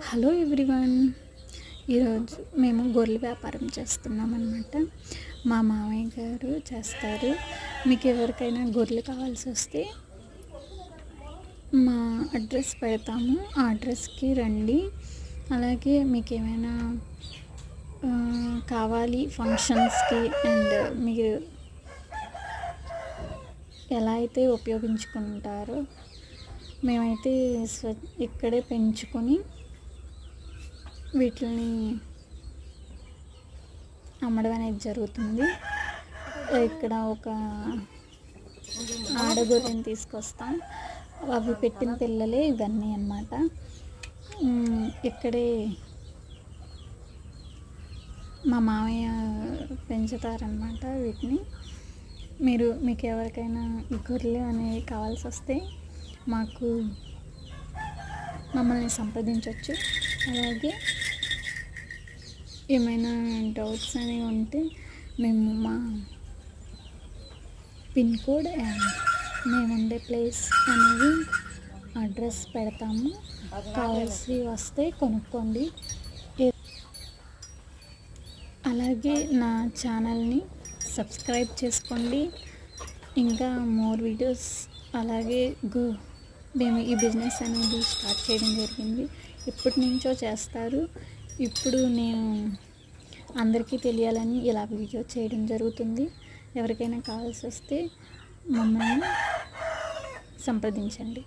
Hello everyone. ఈరోజు మేము గొర్రెల వ్యాపారం చేస్తున్నామన్నమాట. మా మామయ్య గారు చేస్తారు. మీకు ఎవరికైనా గొర్రెలు కావాల్సి వస్తే మా అడ్రస్ పెడతాము, ఆ అడ్రస్కి రండి. అలాగే మీకు ఏమైనా కావాలి ఫంక్షన్స్కి అండ్ మీరు ఎలా అయితే ఉపయోగించుకుంటారో మేమైతే ఇక్కడే పెంచుకొని వీటిని అమ్మడం అనేది జరుగుతుంది. ఇక్కడ ఒక ఆడగొర్రెని తీసుకొస్తాం, అవి పెట్టిన పిల్లలే ఇవన్నీ అన్నమాట. ఇక్కడే మా మామయ్య పెంచుతారనమాట వీటిని. మీకు ఎవరికైనా ఈ గొర్రెలు అనేవి కావాల్సి వస్తే మమ్మల్ని సంప్రదించవచ్చు. అలాగే ఏమైనా డౌట్స్ అనేవి ఉంటే మేము మా పిన్ కోడ్ అండ్ మేము ఉండే ప్లేస్ అనేది అడ్రస్ పెడతాము. కావాల్సి వస్తే కొనుక్కోండి. అలాగే నా ఛానల్ని సబ్స్క్రైబ్ చేసుకోండి. ఇంకా మోర్ వీడియోస్. అలాగే మేము ఈ బిజినెస్ అనేది స్టార్ట్ చేయడం జరిగింది. ఎప్పటి నుంచో చేస్తారు. ఇప్పుడు నేను అందరికీ తెలియాలని ఇలా వీడియో చేయడం జరుగుతుంది. ఎవరికైనా కావాల్సి వస్తే మమ్మల్ని సంప్రదించండి.